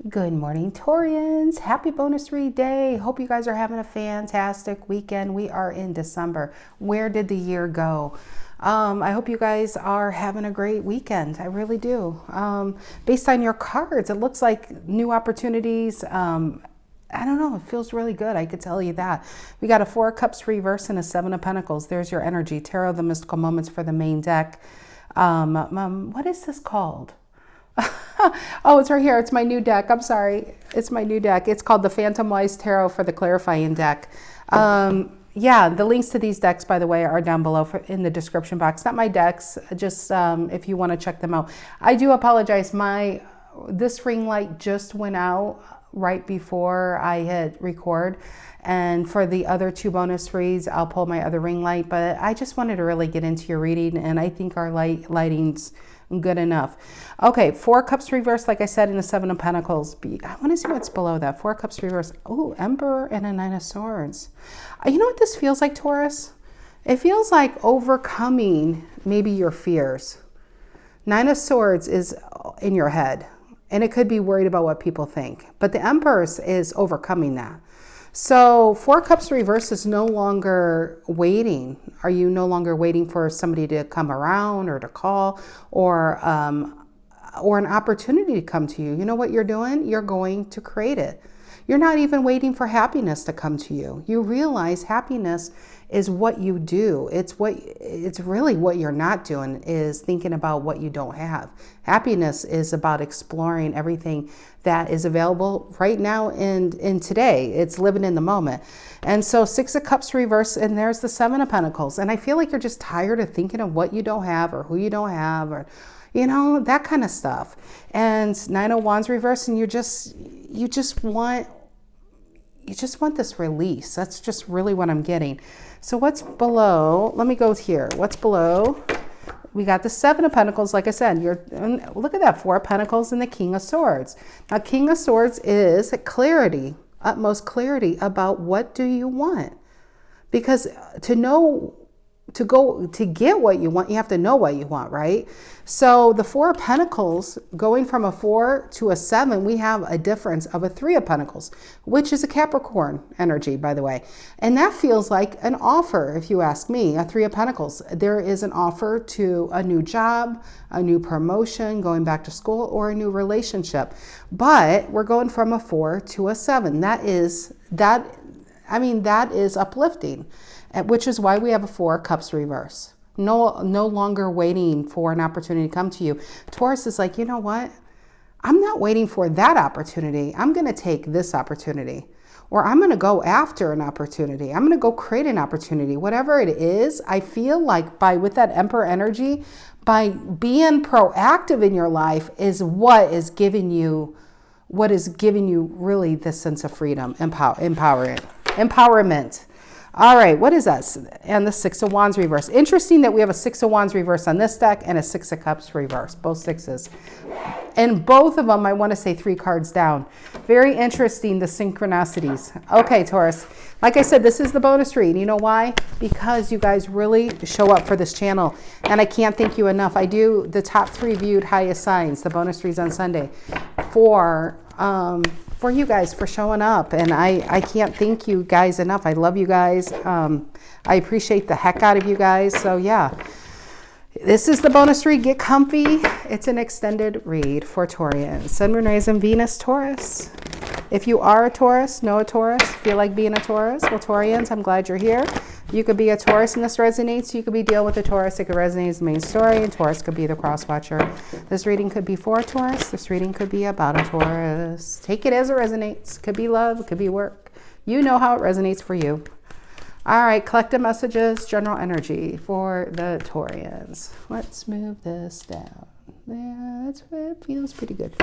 Good morning, Taurians. Happy bonus read day. Hope you guys are having a fantastic weekend. We are in December. Where did the year go? I hope you guys are having a great weekend. I really do. Based on your cards, it looks like new opportunities. I don't know. It feels really good. I could tell you that. We got a Four of Cups reverse and a Seven of Pentacles. There's your energy. Tarot, the mystical moments for the main deck. What is this called? Oh, it's right here. It's my new deck. I'm sorry. It's my new deck. It's called the Phantom Wise Tarot for the clarifying deck. Yeah, the links to these decks, by the way, are down below in the description box. Not my decks, just if you want to check them out. I do apologize. This ring light just went out right before I hit record. And for the other two bonus reads, I'll pull my other ring light. But I just wanted to really get into your reading, and I think our lighting's good enough. Okay, Four Cups reverse, like I said, in the Seven of Pentacles. I want to see what's below that. Four Cups reverse. Oh, Emperor and a Nine of Swords. You know what this feels like, Taurus? It feels like overcoming maybe your fears. Nine of Swords is in your head, and it could be worried about what people think. But the Emperor is overcoming that. So Four Cups reverse is no longer waiting. Are you no longer waiting for somebody to come around or to call or an opportunity to come to you? You know what you're doing? You're going to create it. You're not even waiting for happiness to come to you. You realize happiness is what you do. It's really what you're not doing is thinking about what you don't have. Happiness is about exploring everything that is available right now and in today. It's living in the moment. And so Six of Cups reverse, and there's the Seven of Pentacles. And I feel like you're just tired of thinking of what you don't have or who you don't have or that kind of stuff. And Nine of Wands reverse, and you just want this release. That's just really what I'm getting. So what's below? Let me go here. What's below? We got the Seven of Pentacles. Like I said, look at that, Four of Pentacles and the King of Swords. Now, King of Swords is clarity, utmost clarity about what do you want. Because to get what you want, you have to know what you want, right? So the Four of Pentacles, going from a 4 to a 7, we have a difference of a Three of Pentacles, which is a Capricorn energy, by the way. And that feels like an offer, if you ask me, a Three of Pentacles. There is an offer to a new job, a new promotion, going back to school, or a new relationship. But we're going from a 4 to a 7. That is uplifting. Which is why we have a Four of Cups reverse. No longer waiting for an opportunity to come to you. Taurus is like, you know what? I'm not waiting for that opportunity. I'm going to take this opportunity. Or I'm going to go after an opportunity. I'm going to go create an opportunity. Whatever it is, I feel like with that Emperor energy, by being proactive in your life is what is giving you really this sense of freedom, empowerment. All right, what is that? And the Six of Wands reverse. Interesting that we have a Six of Wands reverse on this deck and a Six of Cups reverse, both sixes. And both of them, I want to say 3 cards down. Very interesting, the synchronicities. Okay, Taurus. Like I said, this is the bonus read. You know why? Because you guys really show up for this channel. And I can't thank you enough. I do the top 3 viewed highest signs, the bonus reads on Sunday, for you guys for showing up. And I can't thank you guys enough. I love you guys. I appreciate the heck out of you guys. So yeah, this is the bonus read. Get comfy. It's an extended read for Taurians. Sun, Moon, Rising, Venus, Taurus. If you are a Taurus, know a Taurus, feel like being a Taurus, well, Taurians, I'm glad you're here. You could be a Taurus and this resonates. You could be dealing with a Taurus. It could resonate as the main story, and Taurus could be the cross watcher. This reading could be for a Taurus. This reading could be about a Taurus. Take it as it resonates. Could be love. Could be work. You know how it resonates for you. All right, collective messages, general energy for the Taurians. Let's move this down. Yeah, it feels pretty good.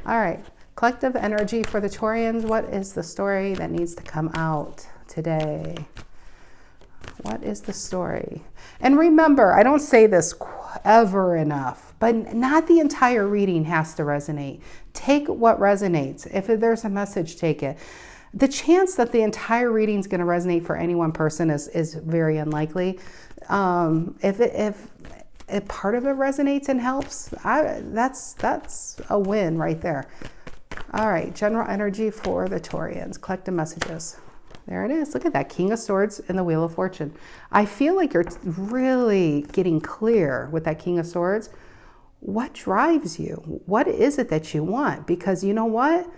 All right, collective energy for the Taurians. What is the story that needs to come out today? What is the story? And remember, I don't say this ever enough, but not the entire reading has to resonate. Take what resonates. If there's a message, take it. The chance that the entire reading is going to resonate for any one person is very unlikely. If part of it resonates and helps, that's a win right there. All right, general energy for the Taurians. Collective messages. There it is. Look at that. King of Swords and the Wheel of Fortune. I feel like you're really getting clear with that King of Swords. What drives you? What is it that you want? Because you know what?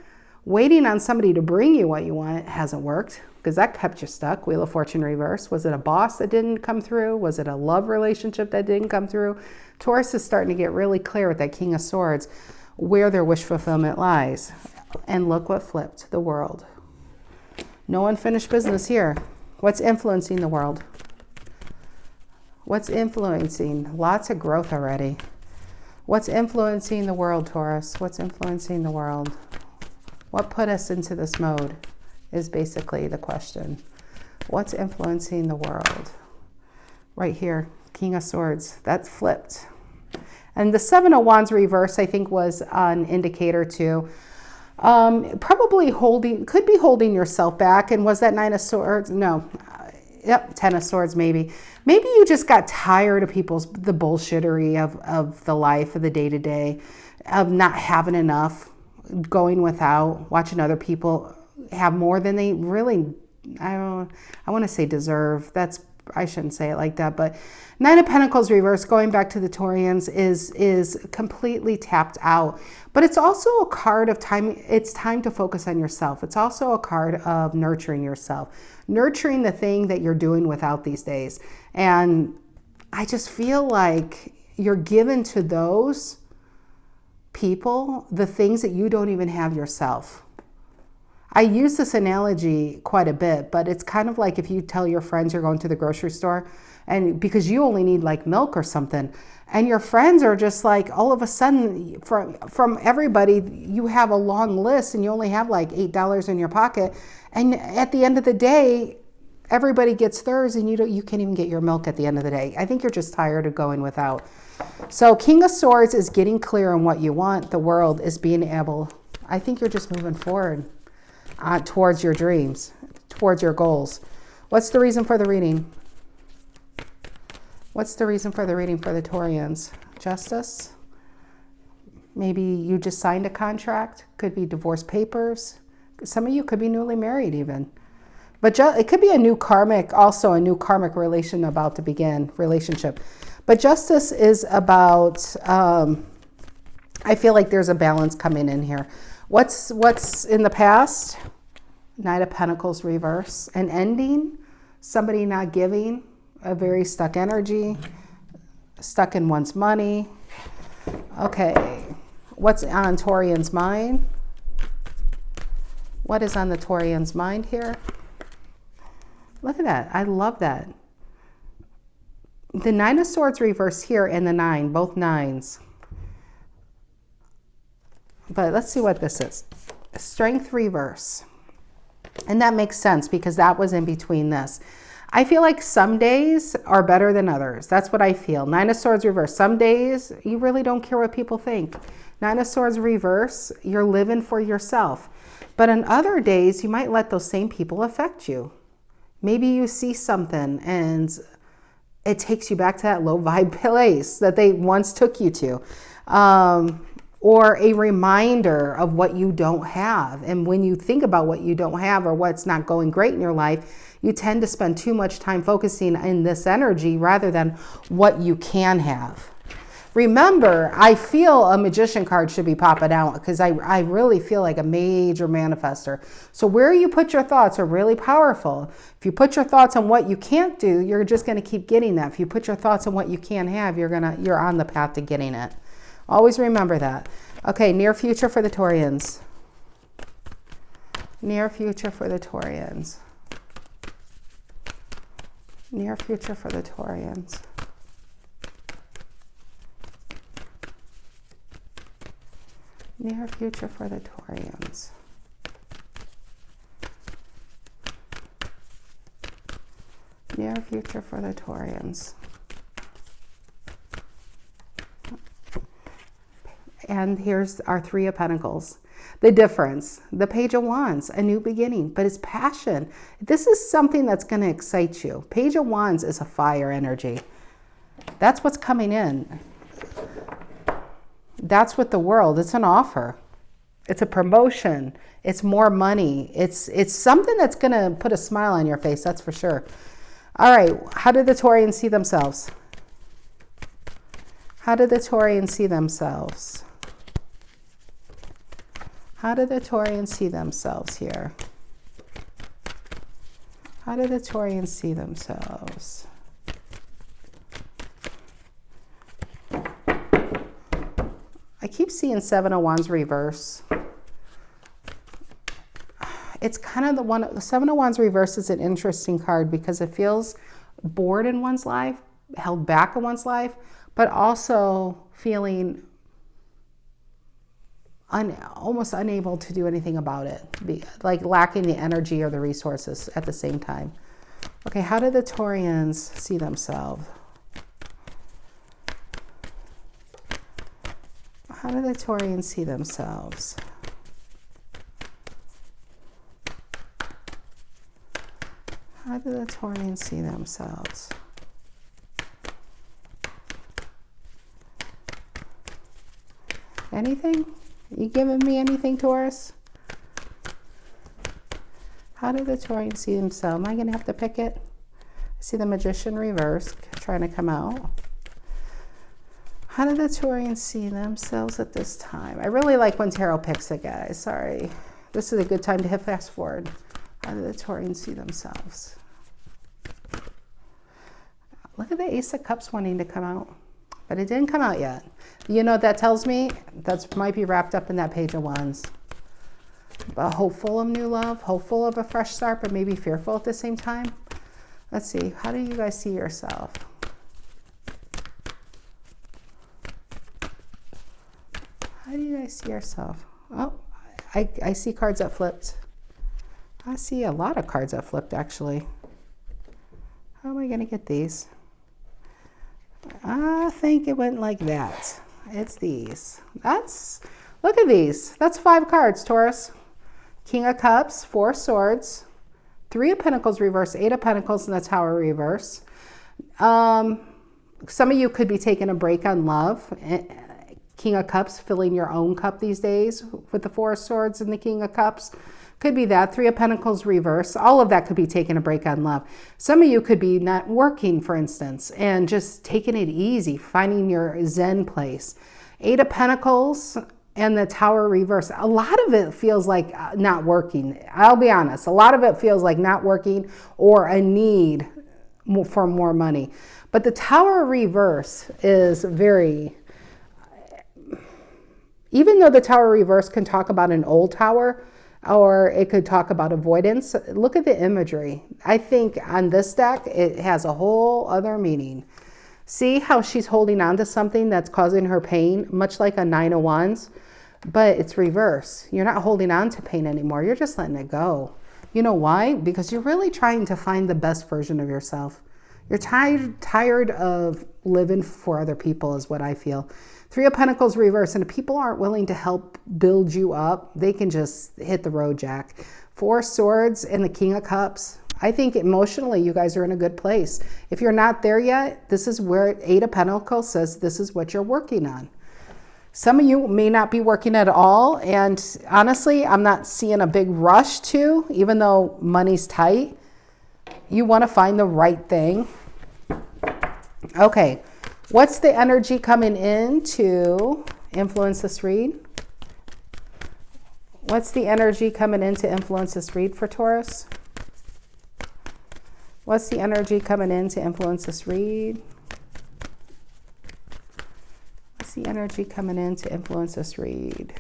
Waiting on somebody to bring you what you want hasn't worked, because that kept you stuck. Wheel of Fortune reverse. Was it a boss that didn't come through? Was it a love relationship that didn't come through? Taurus is starting to get really clear with that King of Swords where their wish fulfillment lies. And look what flipped. The World. No unfinished business here. What's influencing the world? What's influencing? Lots of growth already. What's influencing the world, Taurus? What's influencing the world? What put us into this mode is basically the question. What's influencing the world? Right here, King of Swords. That's flipped. And the Seven of Wands reverse, I think, was an indicator too. Probably could be holding yourself back. And was that Nine of Swords? No. Yep, Ten of Swords maybe. Maybe you just got tired of the bullshittery of the life, of the day-to-day, of not having enough, going without, watching other people have more than they really, I want to say deserve. I shouldn't say it like that, but Nine of Pentacles reverse, going back to the Taurians, is completely tapped out. But it's also a card of time. It's time to focus on yourself. It's also a card of nurturing yourself, nurturing the thing that you're doing without these days. And I just feel like you're given to those people the things that you don't even have yourself. I use this analogy quite a bit, but it's kind of like if you tell your friends you're going to the grocery store, and because you only need like milk or something, and your friends are just like, all of a sudden from everybody, you have a long list and you only have like $8 in your pocket. And at the end of the day, everybody gets theirs and you can't even get your milk at the end of the day. I think you're just tired of going without. So King of Swords is getting clear on what you want. The World is being able, I think you're just moving forward towards your dreams, towards your goals. What's the reason for the reading? What's the reason for the reading for the Taurians? Justice? Maybe you just signed a contract. Could be divorce papers. Some of you could be newly married even. But it could be a new karmic relation about to begin, relationship. But justice is about, I feel like there's a balance coming in here. What's in the past? Knight of Pentacles reverse. An ending, somebody not giving, a very stuck energy, stuck in one's money. Okay, what's on Taurian's mind? What is on the Taurian's mind here? Look at that. I love that. The Nine of Swords reverse here and the Nine, both nines. But let's see what this is. Strength reverse. And that makes sense because that was in between this. I feel like some days are better than others. That's what I feel. Nine of Swords reverse. Some days you really don't care what people think. Nine of Swords reverse, you're living for yourself. But on other days, you might let those same people affect you. Maybe you see something and it takes you back to that low vibe place that they once took you to. Or a reminder of what you don't have. And when you think about what you don't have or what's not going great in your life, you tend to spend too much time focusing in this energy rather than what you can have. Remember, I feel a Magician card should be popping out because I really feel like a major manifester. So where you put your thoughts are really powerful. If you put your thoughts on what you can't do, you're just going to keep getting that. If you put your thoughts on what you can have, you're on the path to getting it. Always remember that. Okay, near future for the Taurians. Near future for the Taurians. Near future for the Taurians. Near future for the Taurians. Near future for the Taurians. And here's our Three of Pentacles. The difference, the Page of Wands, a new beginning, but it's passion. This is something that's going to excite you. Page of Wands is a fire energy. That's what's coming in. That's what the World, it's an offer. It's a promotion. It's more money. It's something that's going to put a smile on your face, that's for sure. All right, how did the Taurians see themselves? How did the Taurians see themselves? How did the Taurians see themselves here? How did the Taurians see themselves? I keep seeing Seven of Wands reverse. It's kind of the Seven of Wands reverse is an interesting card because it feels bored in one's life, held back in one's life, but also feeling almost unable to do anything about it, like lacking the energy or the resources at the same time. Okay, how did the Taurians see themselves? How do the Taurians see themselves? How do the Taurians see themselves? Anything? You giving me anything, Taurus? How do the Taurians see themselves? Am I going to have to pick it? I see the Magician reversed trying to come out. How do the Taurians see themselves at this time? I really like when tarot picks it, guys. Sorry. This is a good time to hit fast forward. How do the Taurians see themselves? Look at the Ace of Cups wanting to come out, but it didn't come out yet. You know what that tells me? That might be wrapped up in that Page of Wands. But hopeful of new love, hopeful of a fresh start, but maybe fearful at the same time. Let's see. How do you guys see yourself? How do you guys see yourself? Oh, I see cards that flipped. I see a lot of cards that flipped, actually. How am I going to get these? I think it went like that. It's these. Look at these. That's 5 cards, Taurus. King of Cups, 4 Swords, 3 of Pentacles reverse, 8 of Pentacles, and the Tower reverse. Some of you could be taking a break on love. King of Cups, filling your own cup these days with the 4 of Swords and the King of Cups. Could be that. 3 of Pentacles reverse. All of that could be taking a break on love. Some of you could be not working, for instance, and just taking it easy, finding your Zen place. 8 of Pentacles and the Tower reverse. A lot of it feels like not working. I'll be honest. A lot of it feels like not working or a need for more money. But the Tower reverse is very... Even though the Tower reverse can talk about an old tower, or it could talk about avoidance, look at the imagery. I think on this deck, it has a whole other meaning. See how she's holding on to something that's causing her pain, much like a 9 of Wands, but it's reverse. You're not holding on to pain anymore. You're just letting it go. You know why? Because you're really trying to find the best version of yourself. You're tired of living for other people is what I feel. 3 of Pentacles reverse, and if people aren't willing to help build you up, they can just hit the road, Jack. 4 Swords and the King of Cups. I think emotionally you guys are in a good place. If you're not there yet, this is where 8 of Pentacles says this is what you're working on. Some of you may not be working at all, and honestly, I'm not seeing a big rush to, even though money's tight. You want to find the right thing. Okay. What's the energy coming in to influence this read? What's the energy coming in to influence this read for Taurus? What's the energy coming in to influence this read? What's the energy coming in to influence this read?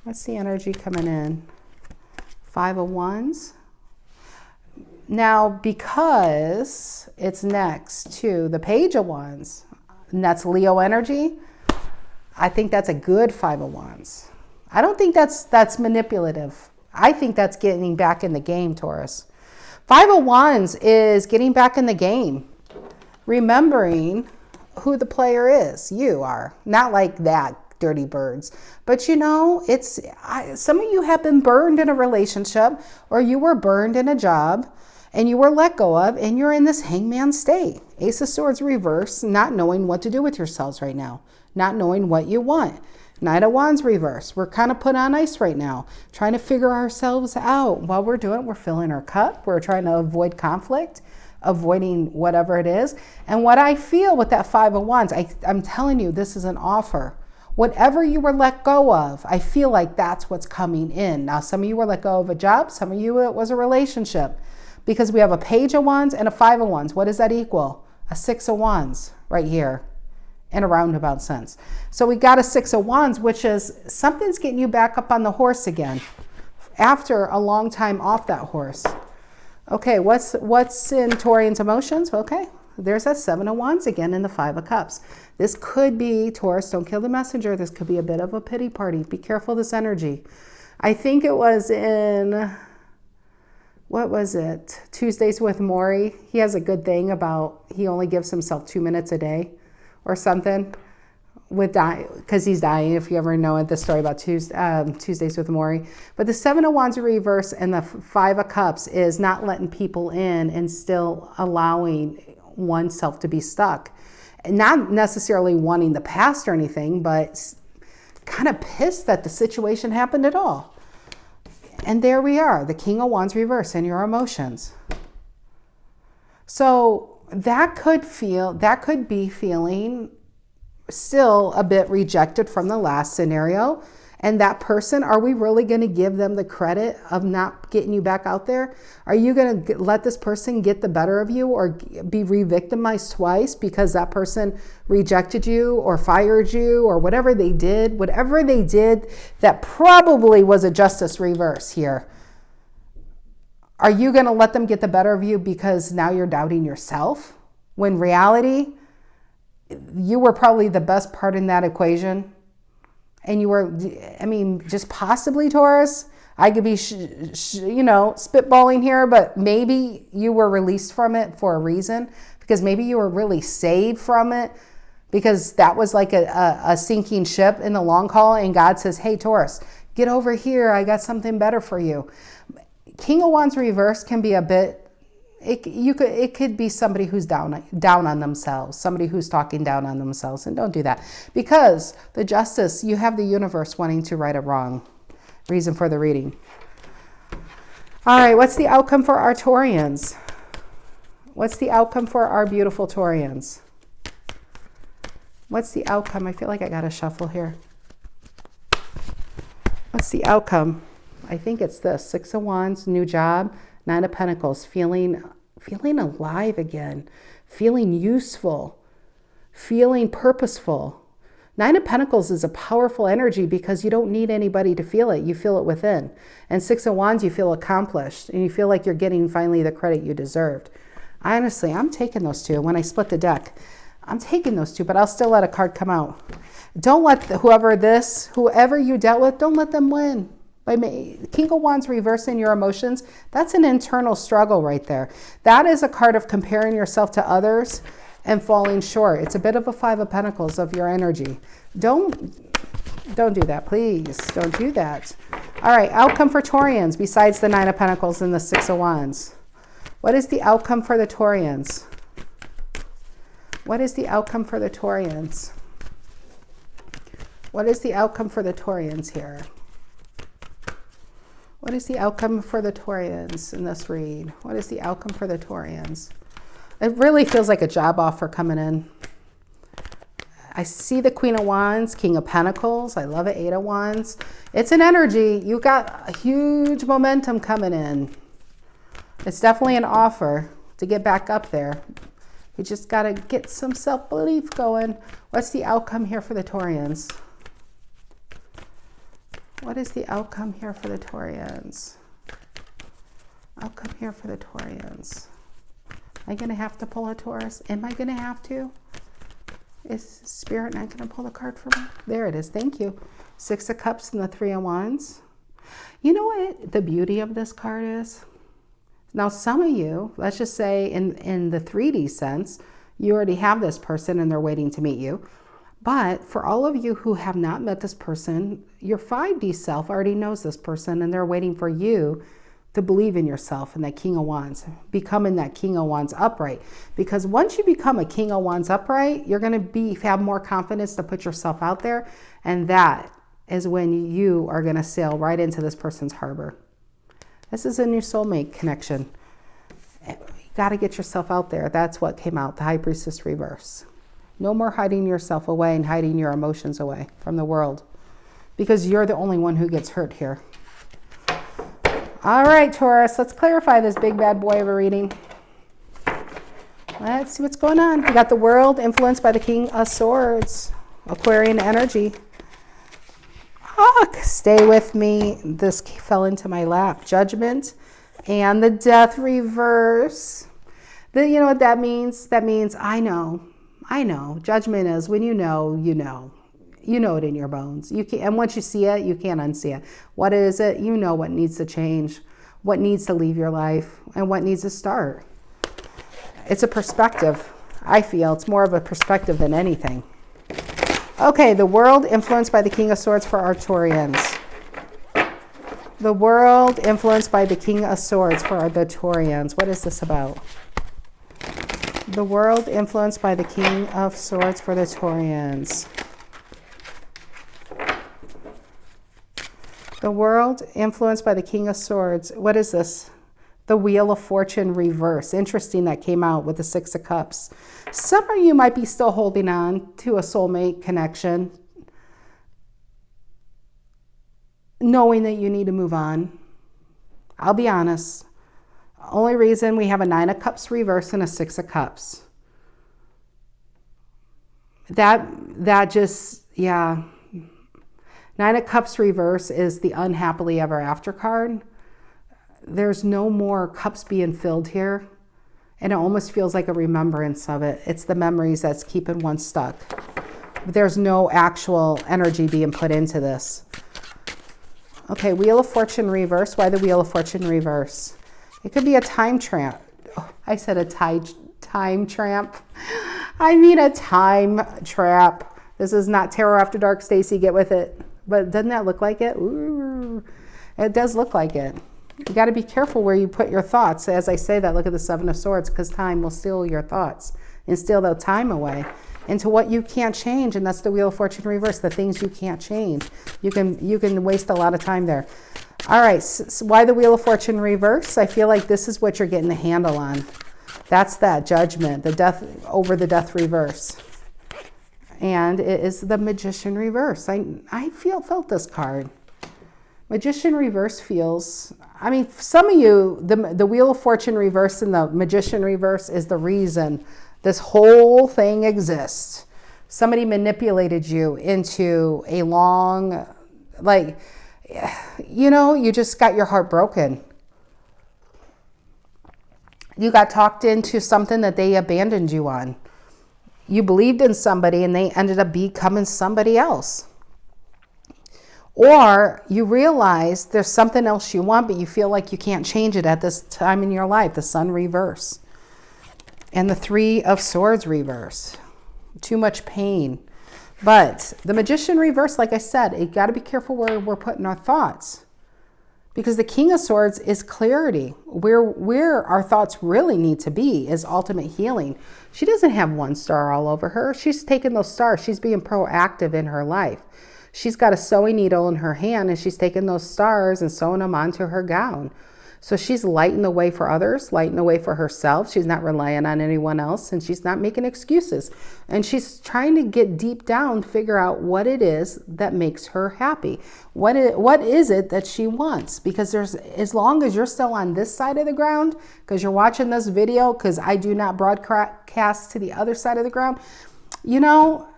What's the energy coming in? 5 of Wands. Now, because it's next to the Page of Wands, and that's Leo energy, I think that's a good 5 of Wands. I don't think that's manipulative. I think that's getting back in the game, Taurus. 5 of Wands is getting back in the game. Remembering who the player is. You are. Not like that, dirty birds. But you know, some of you have been burned in a relationship, or you were burned in a job, and you were let go of, and you're in this hangman state. Ace of Swords reverse, not knowing what to do with yourselves right now, not knowing what you want. Knight of Wands reverse. We're kind of put on ice right now, trying to figure ourselves out. While we're doing it, we're filling our cup. We're trying to avoid conflict, avoiding whatever it is. And what I feel with that Five of Wands, I'm telling you, this is an offer. Whatever you were let go of, I feel like that's what's coming in. Now, some of you were let go of a job. Some of you, it was a relationship. Because we have a Page of Wands and a Five of Wands. What does that equal? A Six of Wands right here in a roundabout sense. So we got a Six of Wands, which is something's getting you back up on the horse again after a long time off that horse. Okay, what's in Taurian's emotions? Okay, there's that Seven of Wands again in the Five of Cups. This could be, Taurus, don't kill the messenger. This could be a bit of a pity party. Be careful of this energy. I think it was in, what was it? Tuesdays with Maury. He has a good thing about he only gives himself 2 minutes a day or something with dying, because he's dying, if you ever know it, the story about Tuesdays with Maury. But the Seven of Wands in reverse and the Five of Cups is not letting people in and still allowing oneself to be stuck. Not necessarily wanting the past or anything, but kind of pissed that the situation happened at all. And there we are, the King of Wands reverse and your emotions. So that could be feeling still a bit rejected from the last scenario. And that person, are we really going to give them the credit of not getting you back out there? Are you going to let this person get the better of you or be re-victimized twice because that person rejected you or fired you or whatever they did that probably was a justice reverse here? Are you going to let them get the better of you because now you're doubting yourself? When reality, you were probably the best part in that equation. And you were, just possibly, Taurus. I could be, spitballing here, but maybe you were released from it for a reason, because maybe you were really saved from it, because that was like a sinking ship in the long haul. And God says, hey, Taurus, get over here. I got something better for you. King of Wands reverse can be a bit, it could be somebody who's down on themselves, somebody who's talking down on themselves, and don't do that, because the justice, you have the universe wanting to right a wrong. Reason for the reading. All right, what's the outcome for our Taurians? What's the outcome for our beautiful Taurians? What's the outcome? I feel like I got to shuffle here. What's the outcome? I think it's this. Six of Wands, new job. Nine of Pentacles, feeling alive again, feeling useful, feeling purposeful. Nine of Pentacles is a powerful energy because you don't need anybody to feel it. You feel it within. And Six of Wands, you feel accomplished and you feel like you're getting finally the credit you deserved. Honestly, I'm taking those two. When I split the deck, I'm taking those two, but I'll still let a card come out. Don't let whoever you dealt with, don't let them win. King of Wands reversing your emotions, that's an internal struggle right there. That is a card of comparing yourself to others and falling short. It's a bit of a Five of Pentacles of your energy. Don't do that, please. Don't do that. All right, outcome for Taurians besides the Nine of Pentacles and the Six of Wands. What is the outcome for the Taurians? What is the outcome for the Taurians? What is the outcome for the Taurians here? What is the outcome for the Taurians in this read? What is the outcome for the Taurians? It really feels like a job offer coming in. I see the Queen of Wands, King of Pentacles. I love it, Eight of Wands. It's an energy. You got a huge momentum coming in. It's definitely an offer to get back up there. You just got to get some self-belief going. What's the outcome here for the Taurians? What is the outcome here for the Taurians? Outcome here for the Taurians. Am I going to have to pull a Taurus? Am I going to have to? Is Spirit not going to pull the card for me? There it is. Thank you. Six of Cups and the Three of Wands. You know what the beauty of this card is? Now, some of you, let's just say in the 3D sense, you already have this person and they're waiting to meet you. But for all of you who have not met this person, your 5D self already knows this person and they're waiting for you to believe in yourself and that King of Wands, becoming that King of Wands upright. Because once you become a King of Wands upright, you're going to have more confidence to put yourself out there. And that is when you are going to sail right into this person's harbor. This is a new soulmate connection. You got to get yourself out there. That's what came out, the High Priestess reverse. No more hiding yourself away and hiding your emotions away from the world, because you're the only one who gets hurt here. All right, Taurus, let's clarify this big bad boy of a reading. Let's see what's going on. We got the World influenced by the King of Swords, Aquarian energy. Stay with me. This fell into my lap. Judgment and the Death reverse. You know what that means? That means I know. Judgment is when you know, you know. You know it in your bones. And once you see it, you can't unsee it. What is it? You know what needs to change, what needs to leave your life, and what needs to start. It's a perspective. I feel it's more of a perspective than anything. Okay, the World influenced by the King of Swords for our Taurians. The World influenced by the King of Swords for the Taurians. What is this about? The World influenced by the King of Swords for the Taurians. The World influenced by the King of Swords. What is this? The Wheel of Fortune reverse. Interesting that came out with the Six of Cups. Some of you might be still holding on to a soulmate connection, knowing that you need to move on. I'll be honest. Only reason we have a Nine of Cups reverse and a Six of Cups. That just, yeah. Nine of Cups reverse is the unhappily ever after card. There's no more cups being filled here. And it almost feels like a remembrance of it. It's the memories that's keeping one stuck. But there's no actual energy being put into this. Okay, Wheel of Fortune reverse. Why the Wheel of Fortune reverse? It could be a time tramp. Oh, I said a time tramp. I mean a time trap. This is not Tarot After Dark, Stacy. Get with it. But doesn't that look like it? Ooh, it does look like it. You got to be careful where you put your thoughts. As I say that, look at the Seven of Swords, because time will steal your thoughts and steal the time away into what you can't change. And that's the Wheel of Fortune reverse, the things you can't change. You can waste a lot of time there. All right, so why the Wheel of Fortune reverse? I feel like this is what you're getting a handle on. That's that Judgment, the death over the Death reverse. And it is the Magician reverse. I felt this card. Magician reverse feels, I mean, some of you, the Wheel of Fortune reverse and the Magician reverse is the reason this whole thing exists. Somebody manipulated you into a long, like, you know, you just got your heart broken. You got talked into something that they abandoned you on. You believed in somebody and they ended up becoming somebody else. Or you realize there's something else you want, but you feel like you can't change it at this time in your life. The Sun reverse. And the Three of Swords reverse. Too much pain. But the Magician reverse, like I said, you got to be careful where we're putting our thoughts. Because the King of Swords is clarity. Where our thoughts really need to be is ultimate healing. She doesn't have one star all over her. She's taking those stars. She's being proactive in her life. She's got a sewing needle in her hand and she's taking those stars and sewing them onto her gown. So she's lighting the way for others, lighting the way for herself. She's not relying on anyone else and she's not making excuses. And she's trying to get deep down, figure out what it is that makes her happy. What is it that she wants? Because as long as you're still on this side of the ground, because you're watching this video, because I do not broadcast to the other side of the ground, you know,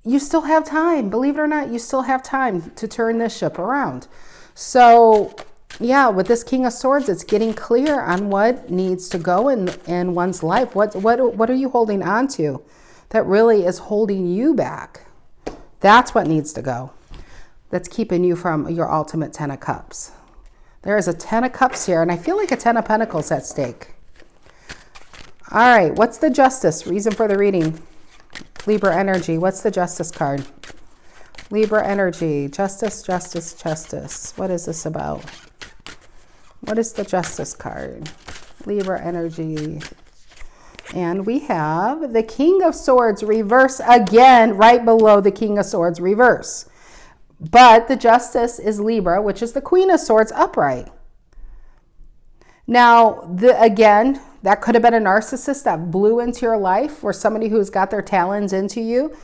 you still have time. Believe it or not, you still have time to turn this ship around. So yeah, with this King of Swords, it's getting clear on what needs to go in one's life. What are you holding on to that really is holding you back? That's what needs to go. That's keeping you from your ultimate Ten of Cups. There is a Ten of Cups here, and I feel like a Ten of Pentacles at stake. All right, what's the Justice? Reason for the reading. Libra energy. What's the Justice card? Libra energy. Justice, justice, justice. What is this about? What is the Justice card? Libra energy. And we have the King of Swords reverse again, right below the King of Swords reverse. But the Justice is Libra, which is the Queen of Swords upright. Now, again, that could have been a narcissist that blew into your life, or somebody who's got their talons into you.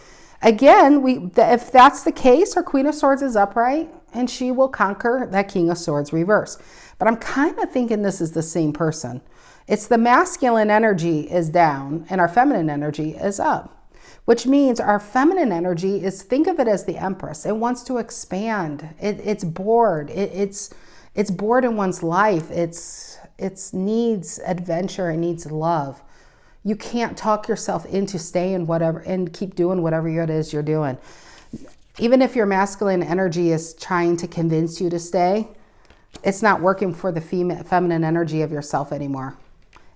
Again, if that's the case, her Queen of Swords is upright, and she will conquer that King of Swords reverse. But I'm kind of thinking this is the same person. It's the masculine energy is down, and our feminine energy is up. Which means our feminine energy is, think of it as the Empress. It wants to expand. It's bored. It's bored in one's life. It needs adventure. It needs love. You can't talk yourself into staying whatever and keep doing whatever it is you're doing. Even if your masculine energy is trying to convince you to stay, it's not working for the feminine energy of yourself anymore.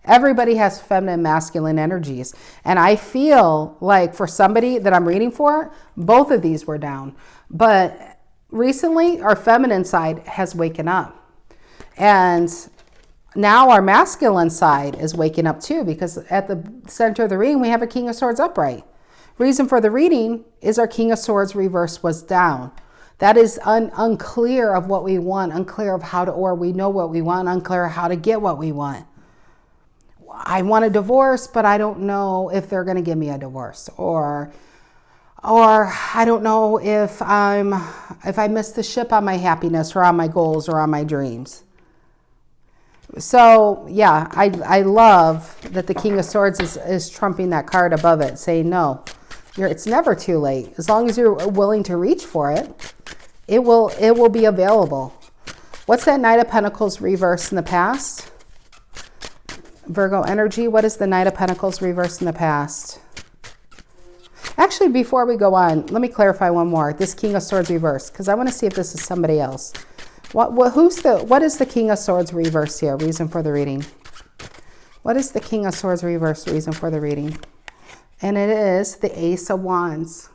Everybody has feminine, masculine energies. And I feel like for somebody that I'm reading for, both of these were down. But recently, our feminine side has waken up. And now our masculine side is waking up too, because at the center of the reading, we have a King of Swords upright. Reason for the reading is our King of Swords reverse was down. That is unclear of what we want, unclear of how to, or we know what we want, unclear how to get what we want. I want a divorce, but I don't know if they're going to give me a divorce, or I don't know if I missed the ship on my happiness or on my goals or on my dreams. So yeah, I love that the King of Swords is trumping that card above it, saying no, it's never too late. As long as you're willing to reach for it, it will be available. What's that Knight of Pentacles reverse in the past? Virgo energy, what is the Knight of Pentacles reverse in the past? Actually, before we go on, let me clarify one more. This King of Swords reverse, because I want to see if this is somebody else. What is the King of Swords reverse here? Reason for the reading. What is the King of Swords reverse reason for the reading? And it is the Ace of Wands.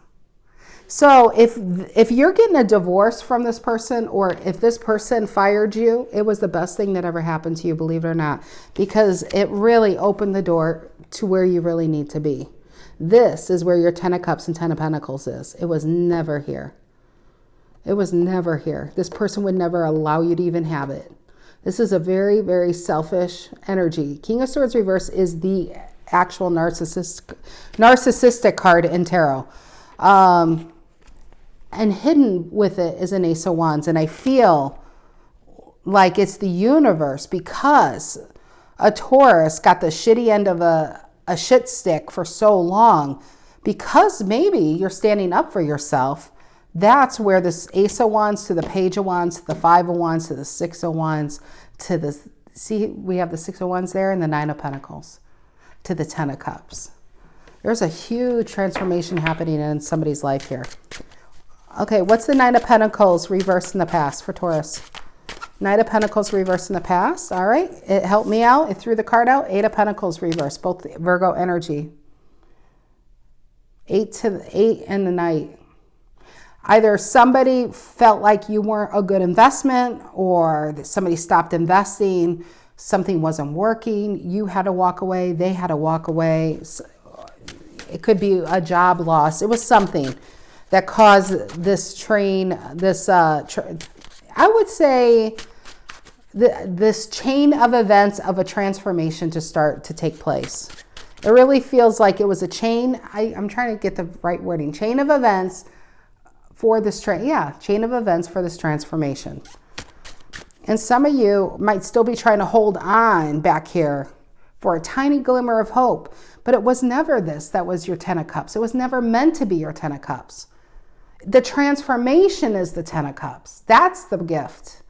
So if you're getting a divorce from this person, or if this person fired you, it was the best thing that ever happened to you, believe it or not, because it really opened the door to where you really need to be. This is where your 10 of Cups and 10 of Pentacles is. It was never here. It was never here. This person would never allow you to even have it. This is a very, very selfish energy. King of Swords reverse is the actual narcissistic card in tarot. And hidden with it is an Ace of Wands. And I feel like it's the universe, because a Taurus got the shitty end of a shit stick for so long, because maybe you're standing up for yourself. That's where this Ace of Wands to the Page of Wands, to the 5 of Wands, to the 6 of Wands, to the, see, we have the 6 of Wands there, and the 9 of Pentacles, to the 10 of Cups. There's a huge transformation happening in somebody's life here. Okay, what's the 9 of Pentacles reversed in the past for Taurus? 9 of Pentacles reversed in the past. All right, it helped me out. It threw the card out. 8 of Pentacles reversed, both Virgo energy. 8 and the Knight. Either somebody felt like you weren't a good investment, or somebody stopped investing, something wasn't working, you had to walk away, they had to walk away. It could be a job loss. It was something that caused this train, I would say, this chain of events of a transformation to start to take place. It really feels like it was a chain. I'm trying to get the right wording. Chain of events for this chain of events for this transformation. And some of you might still be trying to hold on back here for a tiny glimmer of hope, but it was never this that was your 10 of Cups. It was never meant to be your 10 of Cups. The transformation is the 10 of Cups. That's the gift.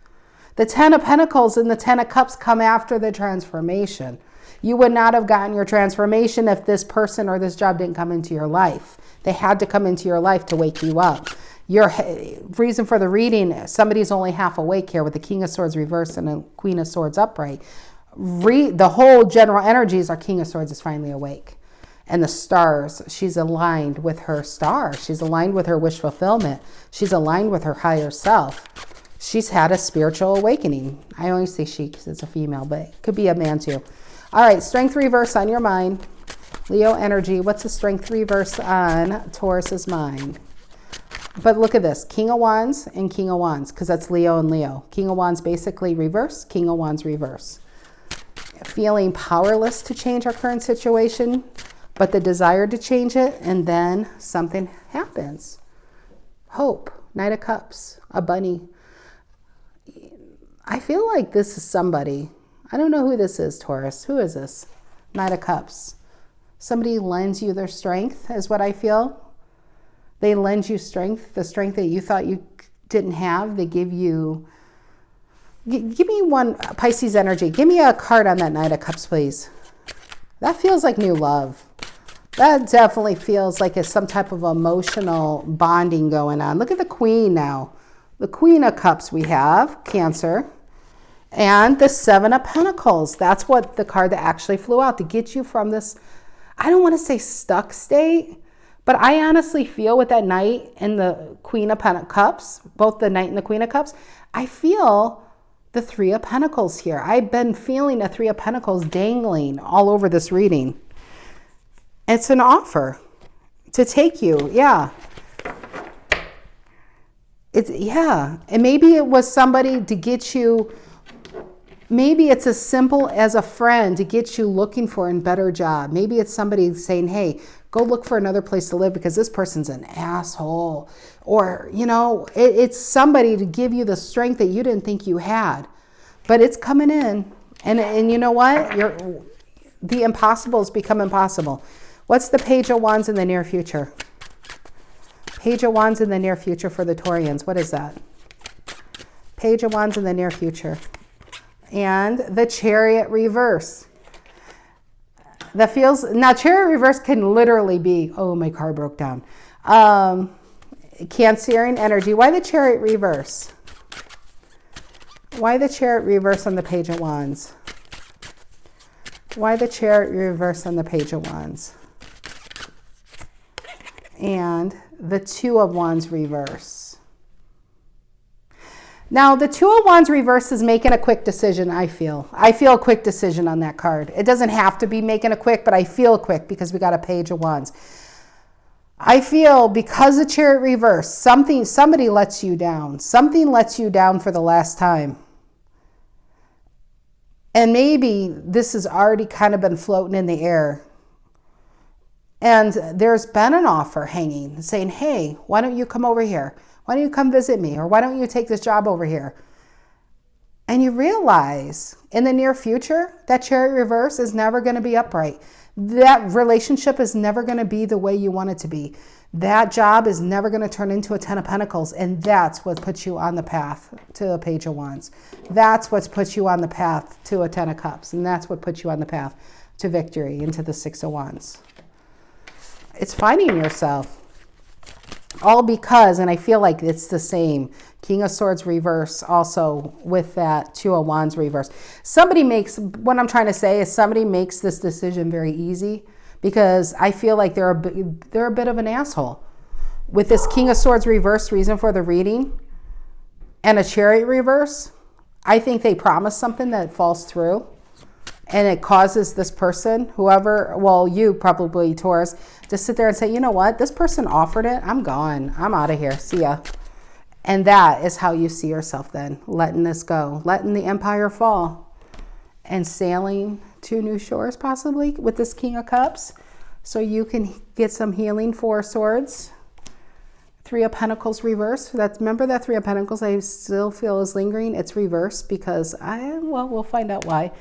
The 10 of Pentacles and the 10 of Cups come after the transformation. You would not have gotten your transformation if this person or this job didn't come into your life. They had to come into your life to wake you up. Your reason for the reading, somebody's only half awake here with the King of Swords reversed and the Queen of Swords upright. The whole general energies are King of Swords is finally awake. And the stars, she's aligned with her star. She's aligned with her wish fulfillment. She's aligned with her higher self. She's had a spiritual awakening. I only say she because it's a female, but it could be a man too. All right, strength reverse on your mind. Leo energy, what's the strength reverse on Taurus's mind? But look at this, King of Wands and King of Wands, because that's Leo and Leo. King of Wands basically reverse, King of Wands reverse. Feeling powerless to change our current situation, but the desire to change it, and then something happens. Hope, Knight of Cups, a bunny. I feel like this is somebody. I don't know who this is, Taurus. Who is this? Knight of Cups. Somebody lends you their strength, is what I feel. They lend you strength, the strength that you thought you didn't have. They give you, give me one, Pisces energy. Give me a card on that Knight of Cups, please. That feels like new love. That definitely feels like it's some type of emotional bonding going on. Look at the Queen now. The Queen of Cups we have, Cancer. And the Seven of Pentacles. That's what the card that actually flew out to get you from this, I don't want to say stuck state, but I honestly feel with that Knight and the Queen of Cups, both the Knight and the Queen of Cups, I feel the Three of Pentacles here. I've been feeling the Three of Pentacles dangling all over this reading. It's an offer to take you. Yeah. Yeah. And maybe it was somebody to get you, maybe it's as simple as a friend to get you looking for a better job. Maybe it's somebody saying, hey, go look for another place to live because this person's an asshole. Or, you know, it's somebody to give you the strength that you didn't think you had. But it's coming in. And you know what? The impossible has become impossible. What's the Page of Wands in the near future? Page of Wands in the near future for the Taurians. What is that? Page of Wands in the near future. And the Chariot reverse. That feels, now Chariot reverse can literally be, oh, my car broke down. Cancerian energy. Why the Chariot reverse? Why the Chariot reverse on the Page of Wands? Why the Chariot reverse on the Page of Wands? And the Two of Wands reverse. Now, the Two of Wands reverse is making a quick decision, I feel. I feel a quick decision on that card. It doesn't have to be making a quick, but I feel quick because we got a Page of Wands. I feel because the Chariot reverse, somebody lets you down. Something lets you down for the last time. And maybe this has already kind of been floating in the air. And there's been an offer hanging saying, hey, why don't you come over here? Why don't you come visit me? Or why don't you take this job over here? And you realize in the near future, that Chariot reverse is never going to be upright. That relationship is never going to be the way you want it to be. That job is never going to turn into a Ten of Pentacles. And that's what puts you on the path to a Page of Wands. That's what puts you on the path to a Ten of Cups. And that's what puts you on the path to victory, into the Six of Wands. It's finding yourself. All because, and I feel like it's the same, King of Swords reverse also with that Two of Wands reverse. Somebody makes, what I'm trying to say is somebody makes this decision very easy because I feel like they're a bit of an asshole. With this King of Swords reverse reason for the reading and a Chariot reverse, I think they promise something that falls through. And it causes this person, whoever, well, you probably, Taurus, to sit there and say, you know what? This person offered it. I'm gone. I'm out of here. See ya. And that is how you see yourself then, letting this go, letting the empire fall and sailing to new shores possibly with this King of Cups. So you can get some healing. Four of Swords. Three of Pentacles reverse. Remember that Three of Pentacles I still feel is lingering. It's reversed because we'll find out why.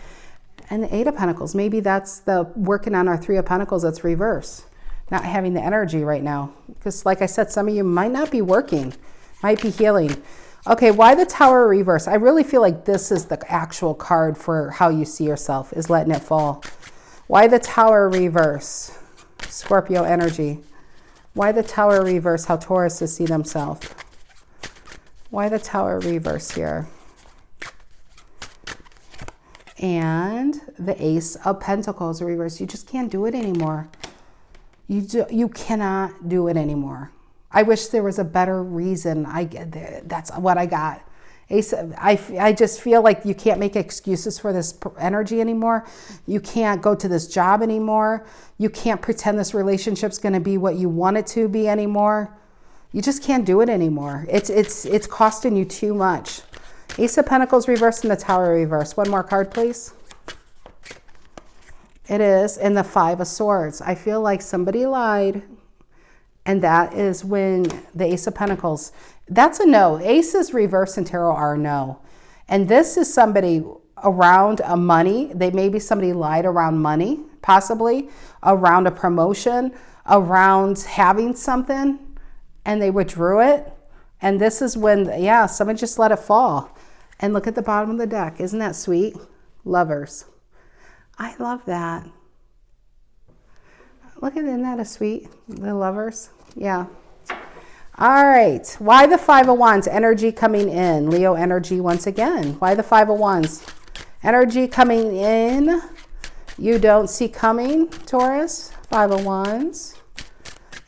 And the Eight of Pentacles, maybe that's the working on our Three of Pentacles that's reverse. Not having the energy right now. Because like I said, some of you might not be working, might be healing. Okay, why the Tower reverse? I really feel like this is the actual card for how you see yourself, is letting it fall. Why the Tower reverse? Scorpio energy. Why the Tower reverse? How Taurus see themselves. Why the Tower reverse here? And the Ace of Pentacles reverse. You just can't do it anymore. You cannot do it anymore. I wish there was a better reason. That's what I got. Ace, I just feel like you can't make excuses for this energy anymore. You can't go to this job anymore. You can't pretend this relationship's going to be what you want it to be anymore. You just can't do it anymore. It's costing you too much. Ace of Pentacles reversed and the Tower reversed. One more card, please. It is in the Five of Swords. I feel like somebody lied. And that is when the Ace of Pentacles, that's a no. Aces reverse in tarot are a no. And this is somebody around a money. Maybe somebody lied around money, possibly around a promotion, around having something, and they withdrew it. And this is when, yeah, someone just let it fall. And look at the bottom of the deck. Isn't that sweet? Lovers. I love that. Look at, isn't that a sweet, the Lovers? Yeah. All right. Why the Five of Wands? Energy coming in. Leo energy once again. Why the Five of Wands? Energy coming in. You don't see coming, Taurus. Five of Wands.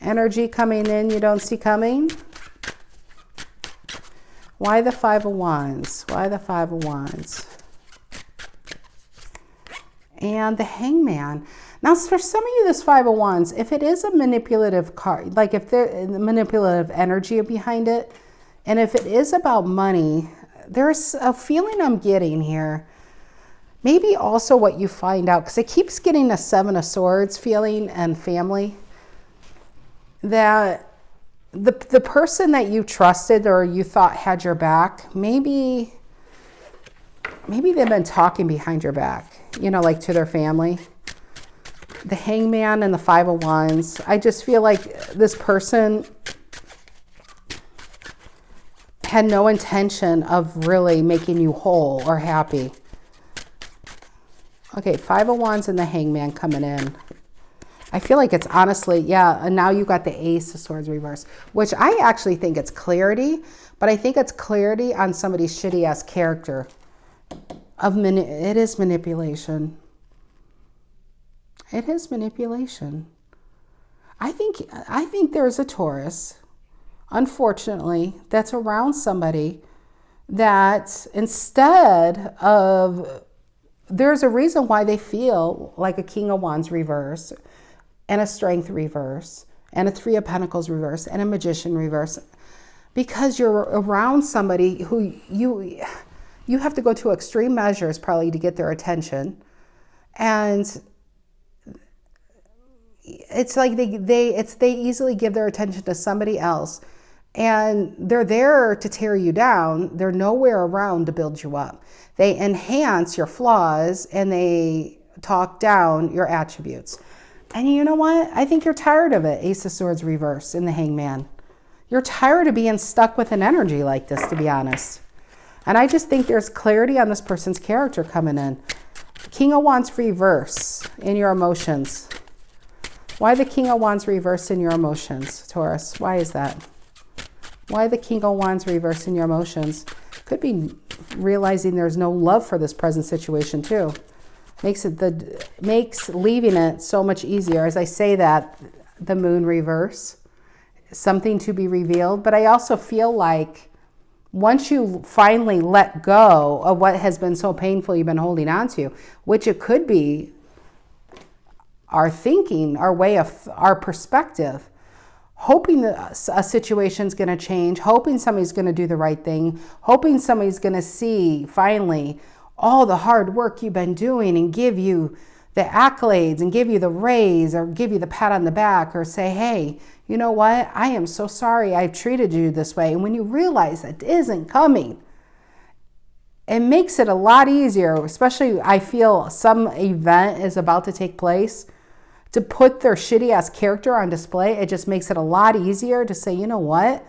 Energy coming in. You don't see coming. Why the Five of Wands? Why the Five of Wands? And the Hangman. Now, for some of you, this Five of Wands, if it is a manipulative card, like if there's manipulative energy behind it, and if it is about money, there's a feeling I'm getting here. Maybe also what you find out, because it keeps getting a Seven of Swords feeling and family, that the person that you trusted or you thought had your back, maybe they've been talking behind your back, you know, like to their family. The Hangman and the Five of Wands. I just feel like this person had no intention of really making you whole or happy. Okay, Five of Wands and the Hangman coming in. I feel like it's honestly, yeah, and now you got the Ace of Swords reverse, which I actually think it's clarity, but I think it's clarity on somebody's shitty-ass character. It is manipulation. It is manipulation. I think there's a Taurus, unfortunately, that's around somebody that instead of, there's a reason why they feel like a King of Wands reverse and a Strength reverse and a Three of Pentacles reverse and a Magician reverse, because you're around somebody who you have to go to extreme measures probably to get their attention. And it's like they easily give their attention to somebody else, and they're there to tear you down. They're nowhere around to build you up. They enhance your flaws and they talk down your attributes. And you know what? I think you're tired of it. Ace of Swords reverse in the Hangman. You're tired of being stuck with an energy like this, to be honest. And I just think there's clarity on this person's character coming in. King of Wands reverse in your emotions. Why the King of Wands reverse in your emotions, Taurus? Why is that? Why the King of Wands reverse in your emotions? Could be realizing there's no love for this present situation too. Makes leaving it so much easier. As I say that, the Moon reverse, something to be revealed. But I also feel like once you finally let go of what has been so painful you've been holding on to, which it could be our thinking, our way of, our perspective, hoping that a situation's going to change, hoping somebody's going to do the right thing, hoping somebody's going to see finally all the hard work you've been doing and give you the accolades and give you the raise or give you the pat on the back or say, hey, you know what? I am so sorry I've treated you this way. And when you realize that isn't coming, it makes it a lot easier, especially I feel some event is about to take place, to put their shitty ass character on display. It just makes it a lot easier to say, you know what?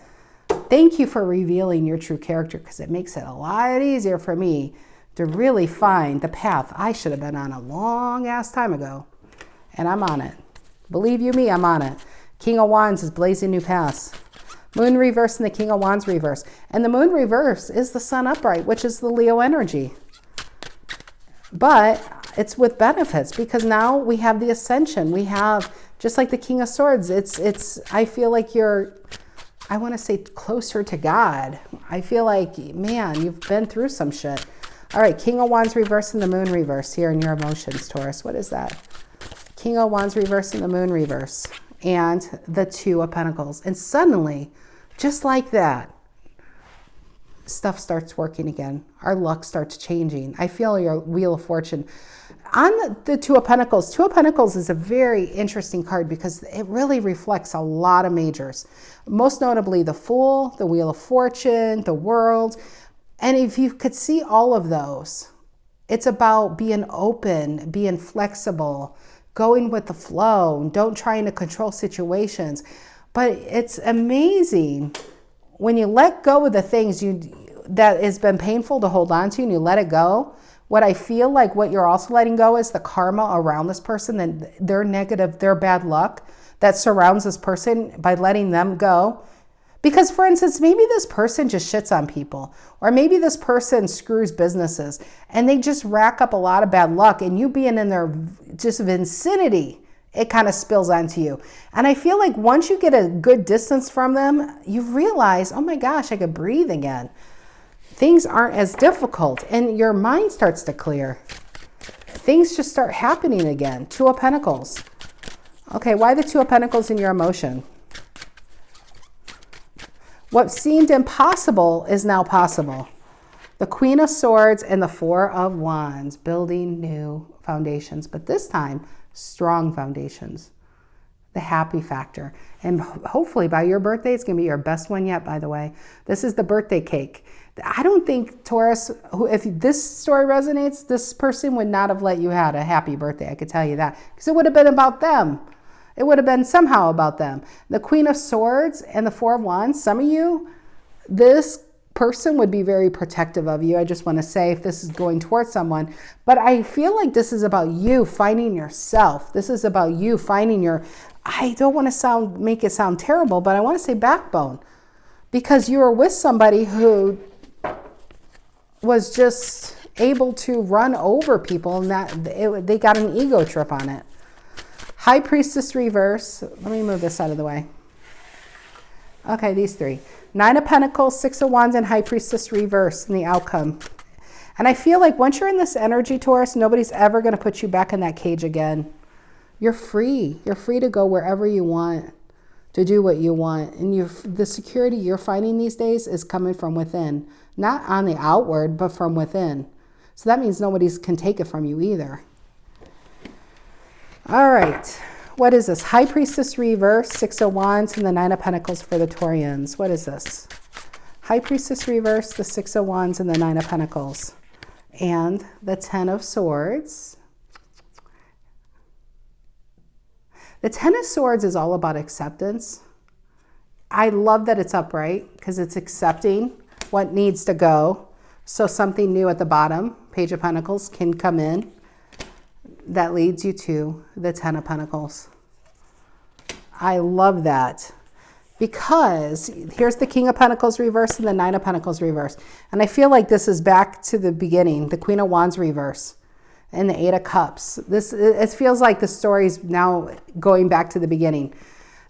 Thank you for revealing your true character, because it makes it a lot easier for me to really find the path I should have been on a long ass time ago. And I'm on it. Believe you me, I'm on it. King of Wands is blazing new paths. Moon reverse and the King of Wands reverse. And the Moon reverse is the Sun upright, which is the Leo energy. But it's with benefits, because now we have the ascension. We have, just like the King of Swords, I feel like you're I want to say closer to God. I feel like, man, you've been through some shit. All right, King of Wands reverse and the Moon reverse here in your emotions, Taurus. What is that? King of Wands reverse and the Moon reverse. And the Two of Pentacles. And suddenly, just like that, stuff starts working again. Our luck starts changing. I feel your Wheel of Fortune. On the Two of Pentacles is a very interesting card because it really reflects a lot of majors. Most notably the Fool, the Wheel of Fortune, the World. And if you could see all of those, it's about being open, being flexible, going with the flow, don't trying to control situations. But it's amazing when you let go of the things that has been painful to hold on to and you let it go. What I feel like what you're also letting go is the karma around this person, and their negative, their bad luck that surrounds this person by letting them go. Because, for instance, maybe this person just shits on people, or maybe this person screws businesses and they just rack up a lot of bad luck, and you being in their just vicinity, it kind of spills onto you. And I feel like once you get a good distance from them, you realize, oh my gosh, I could breathe again. Things aren't as difficult and your mind starts to clear. Things just start happening again. Two of Pentacles. Okay, why the Two of Pentacles in your emotion? What seemed impossible is now possible. The Queen of Swords and the Four of Wands, building new foundations, but this time, strong foundations. The happy factor. And hopefully by your birthday, it's going to be your best one yet, by the way. This is the birthday cake. I don't think, Taurus, if this story resonates, this person would not have let you have a happy birthday. I could tell you that. Because it would have been about them. It would have been somehow about them. The Queen of Swords and the Four of Wands, some of you, this person would be very protective of you. I just want to say if this is going towards someone. But I feel like this is about you finding yourself. This is about you finding your, I don't want to make it sound terrible, but I want to say backbone. Because you are with somebody who was just able to run over people, and they got an ego trip on it. High Priestess reverse. Let me move this out of the way. Okay, these three. Nine of Pentacles, Six of Wands, and High Priestess reverse in the outcome. And I feel like once you're in this energy, Taurus, nobody's ever going to put you back in that cage again. You're free. You're free to go wherever you want, to do what you want. And the security you're finding these days is coming from within. Not on the outward, but from within. So that means nobody can take it from you either. All right. What is this? High Priestess reverse, Six of Wands, and the Nine of Pentacles for the Taurians. What is this? High Priestess reverse, the Six of Wands, and the Nine of Pentacles. And the Ten of Swords. The Ten of Swords is all about acceptance. I love that it's upright because it's accepting what needs to go. So something new at the bottom, Page of Pentacles, can come in. That leads you to the Ten of Pentacles. I love that because here's the King of Pentacles reverse and the Nine of Pentacles reverse. And I feel like this is back to the beginning, the Queen of Wands reverse and the Eight of Cups. It feels like the story's now going back to the beginning.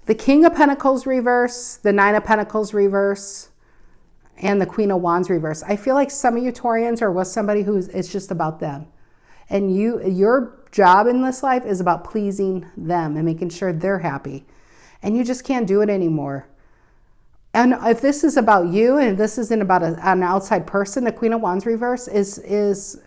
The King of Pentacles reverse, the Nine of Pentacles reverse, and the Queen of Wands reverse. I feel like some of you Taurians are with somebody it's just about them. And your job in this life is about pleasing them and making sure they're happy. And you just can't do it anymore. And if this is about you and this isn't about an outside person, the Queen of Wands reverse is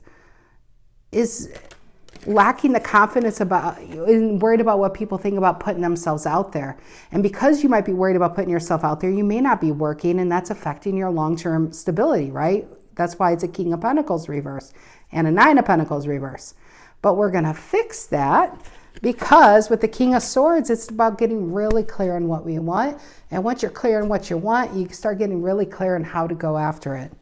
lacking the confidence about and worried about what people think about putting themselves out there. And because you might be worried about putting yourself out there, you may not be working, and that's affecting your long-term stability, right? That's why it's a King of Pentacles reverse and a Nine of Pentacles reverse. But we're going to fix that because with the King of Swords, it's about getting really clear on what we want. And once you're clear on what you want, you start getting really clear on how to go after it.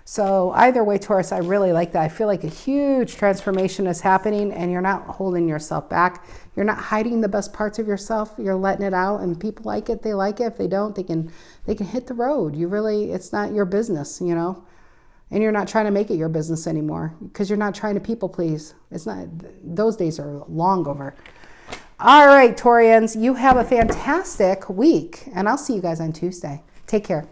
So either way, Taurus, I really like that. I feel like a huge transformation is happening and you're not holding yourself back. You're not hiding the best parts of yourself. You're letting it out, and people like it. They like it. If they don't, they can hit the road. It's not your business, you know? And you're not trying to make it your business anymore because you're not trying to people please. It's not, those days are long over. All right, Taurians, you have a fantastic week, and I'll see you guys on Tuesday. Take care.